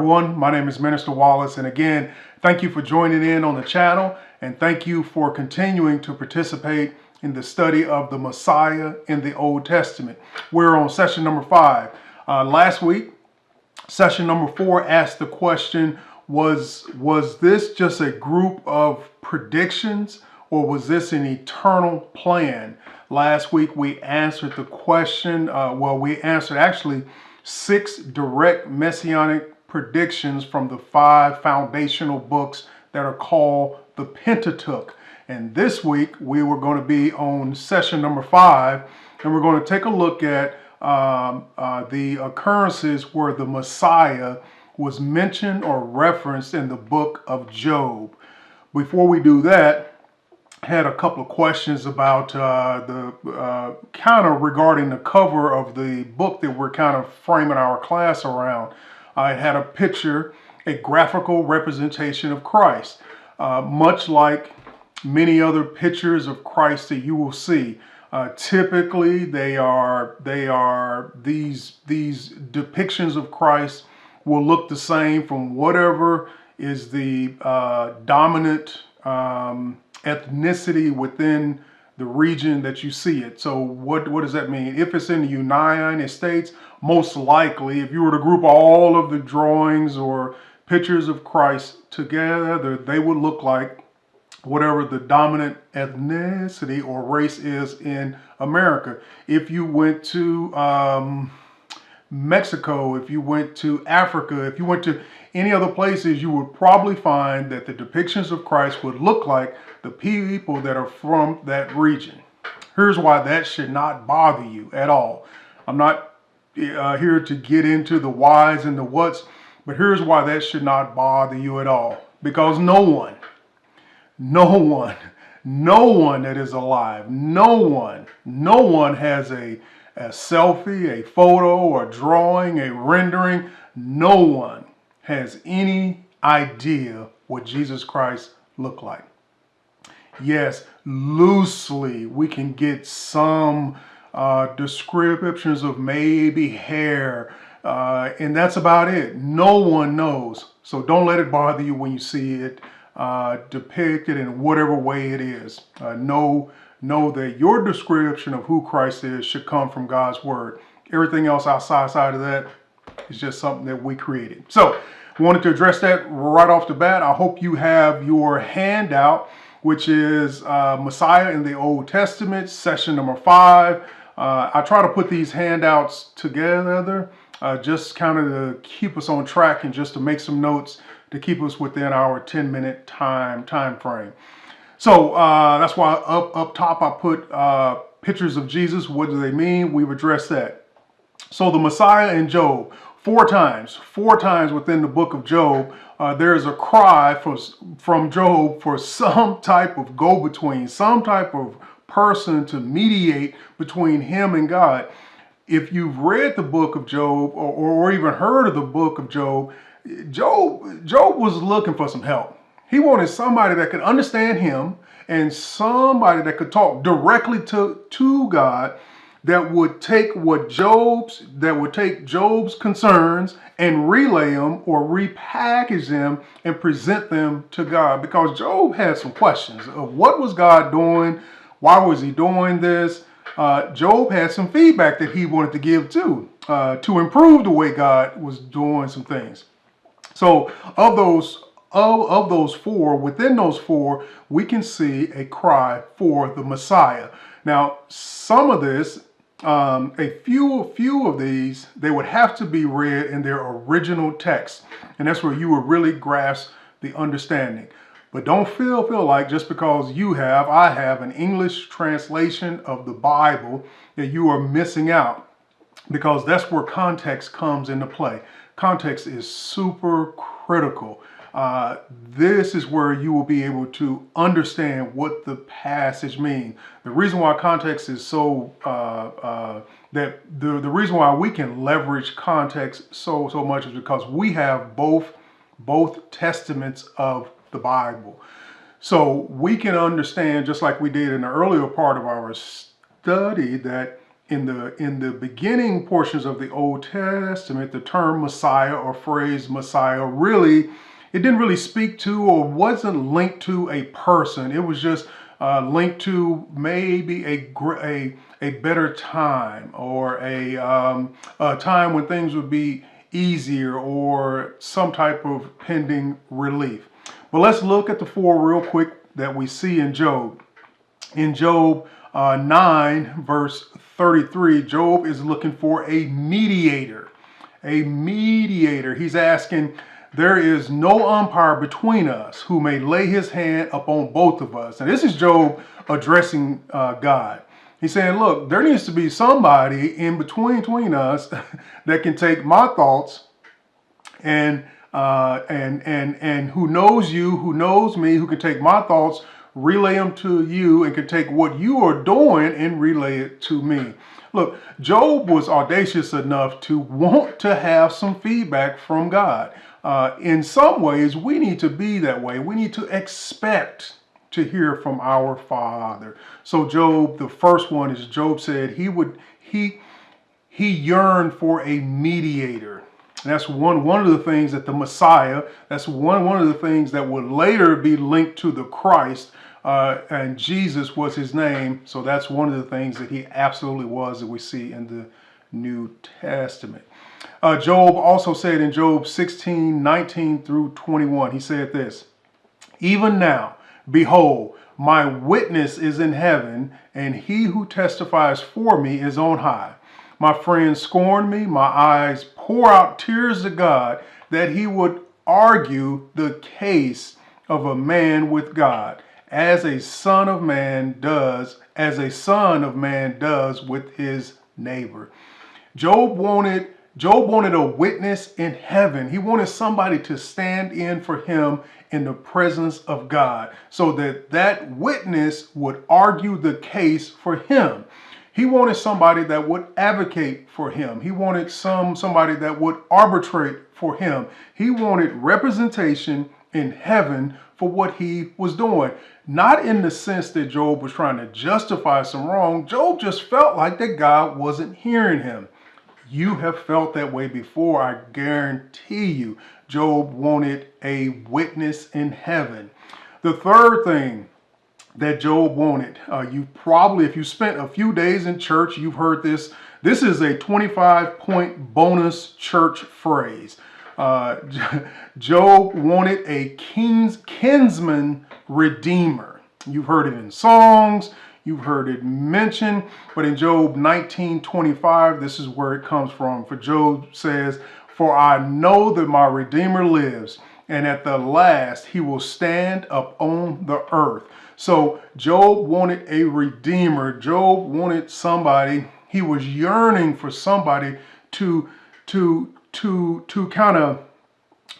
everyone. My name is Minister Wallace, and again, thank you for joining in on the channel, and thank you for continuing to participate in the study of the Messiah in the Old Testament. We're on session number 5. Last week, session number 4 asked the question, was this just a group of predictions, or was this an eternal plan? Last week, we answered the question, we answered actually 6 direct messianic predictions from the 5 foundational books that are called the Pentateuch. And this week, we were going to be on session number 5, and we're going to take a look at the occurrences where the Messiah was mentioned or referenced in the book of Job. Before we do that, I had a couple of questions about kind of regarding the cover of the book that we're kind of framing our class around. I had a picture, a graphical representation of Christ, much like many other pictures of Christ that you will see. Typically, they are these depictions of Christ will look the same from whatever is the dominant ethnicity within the region that you see it. So what does that mean? If it's in the United States, most likely, if you were to group all of the drawings or pictures of Christ together, they would look like whatever the dominant ethnicity or race is in America. If you went to Mexico, if you went to Africa, if you went to any other places, you would probably find that the depictions of Christ would look like the people that are from that region. Here's why that should not bother you at all. I'm not here to get into the whys and the whats, but here's why that should not bother you at all. Because no one that is alive, no one has a selfie, a photo, or a drawing, a rendering. No one has any idea what Jesus Christ looked like. Yes, loosely we can get some descriptions of maybe hair, and that's about it. No one knows. So don't let it bother you when you see it depicted in whatever way it is. Know that your description of who Christ is should come from God's word. Everything else outside of that is just something that we created. So I wanted to address that right off the bat. I hope you have your handout, which is Messiah in the Old Testament, session number 5. I try to put these handouts together just kind of to keep us on track and just to make some notes to keep us within our 10-minute time frame. So that's why up top I put pictures of Jesus. What do they mean? We've addressed that. So the Messiah in Job, 4 times within the book of Job, there is a cry from Job for some type of go-between, some type of person to mediate between him and God. If you've read the book of Job or even heard of the book of Job, Job was looking for some help. He wanted somebody that could understand him and somebody that could talk directly to God, that would take Job's concerns and relay them or repackage them and present them to God. Because Job had some questions of what was God doing? Why was he doing this? Job had some feedback that he wanted to give to improve the way God was doing some things. So of those 4, within those 4, we can see a cry for the Messiah. Now, some of this, a few of these, they would have to be read in their original text, and that's where you will really grasp the understanding. But don't feel like just because I have an English translation of the Bible that you are missing out, because that's where context comes into play. Context is super critical. This is where you will be able to understand what the passage means. The reason why context is so the reason why we can leverage context so much is because we have both testaments of the Bible. So we can understand, just like we did in the earlier part of our study, that in the beginning portions of the Old Testament, the term Messiah or phrase Messiah really, it didn't really speak to or wasn't linked to a person. It was just linked to maybe a better time, or a time when things would be easier, or some type of pending relief. But let's look at the four real quick that we see in Job. In Job 9, verse 33, Job is looking for a mediator. A mediator. He's asking, there is no umpire between us who may lay his hand upon both of us. And this is Job addressing God. He's saying, look, there needs to be somebody in between us that can take my thoughts and who knows you, who knows me, who can take my thoughts, relay them to you, and can take what you are doing and relay it to me. Look, Job was audacious enough to want to have some feedback from God. In some ways, we need to be that way. We need to expect to hear from our Father. So Job, the first one is, Job said he yearned for a mediator. And that's one of the things that the Messiah, that's one of the things that would later be linked to the Christ, and Jesus was his name. So that's one of the things that he absolutely was, that we see in the New Testament. Job also said in Job 16:19 through 21, he said this, even now, behold, my witness is in heaven, and he who testifies for me is on high. My friends scorn me, my eyes pour out tears to God, that he would argue the case of a man with God, as a son of man does with his neighbor. Job wanted a witness in heaven. He wanted somebody to stand in for him in the presence of God, so that witness would argue the case for him. He wanted somebody that would advocate for him. He wanted somebody that would arbitrate for him. He wanted representation in heaven for what he was doing. Not in the sense that Job was trying to justify some wrong. Job just felt like that God wasn't hearing him. You have felt that way before, I guarantee you. Job wanted a witness in heaven. The third thing that Job wanted, if you spent a few days in church, you've heard this. This is a 25-point bonus church phrase. Job wanted a kinsman redeemer. You've heard it in songs. You've heard it mentioned, but in Job 19:25, this is where it comes from. For Job says, for I know that my Redeemer lives, and at the last he will stand up on the earth. So Job wanted a redeemer. Job wanted somebody. He was yearning for somebody to kind of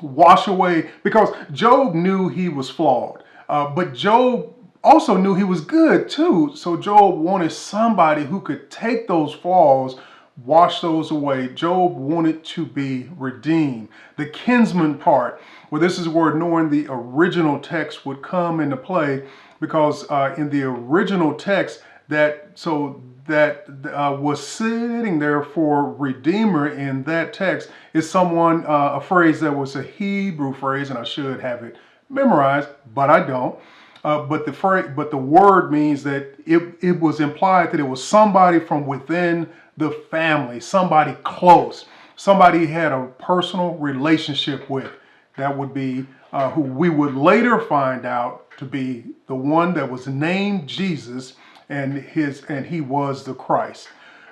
wash away, because Job knew he was flawed, but Job also knew he was good too. So Job wanted somebody who could take those flaws, wash those away. Job wanted to be redeemed. The kinsman part, well, this is where knowing the original text would come into play, because in the original text that was sitting there for redeemer in that text is someone, a phrase that was a Hebrew phrase, and I should have it memorized, but I don't. But the word means that it was implied that it was somebody from within the family, somebody close, somebody he had a personal relationship with. That would be who we would later find out to be the one that was named Jesus, and he was the Christ.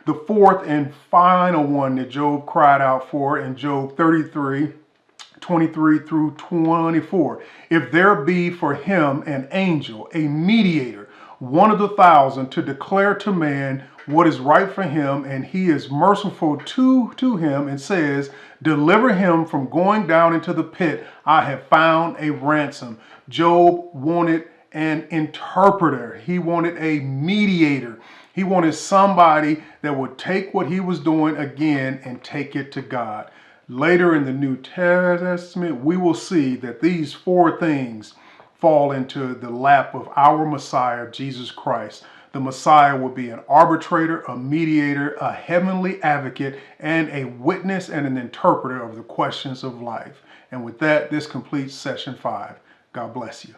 The fourth and final one that Job cried out for in Job 33:23 through 24. If there be for him an angel, a mediator, one of the 1,000, to declare to man what is right for him, and he is merciful to him, and says, deliver him from going down into the pit, I have found a ransom. Job wanted an interpreter. He wanted a mediator. He wanted somebody that would take what he was doing again and take it to God. Later in the New Testament, we will see that these four things fall into the lap of our Messiah, Jesus Christ. the Messiah would be an arbitrator, a mediator, a heavenly advocate, and a witness and an interpreter of the questions of life. And with that, this completes session 5. God bless you.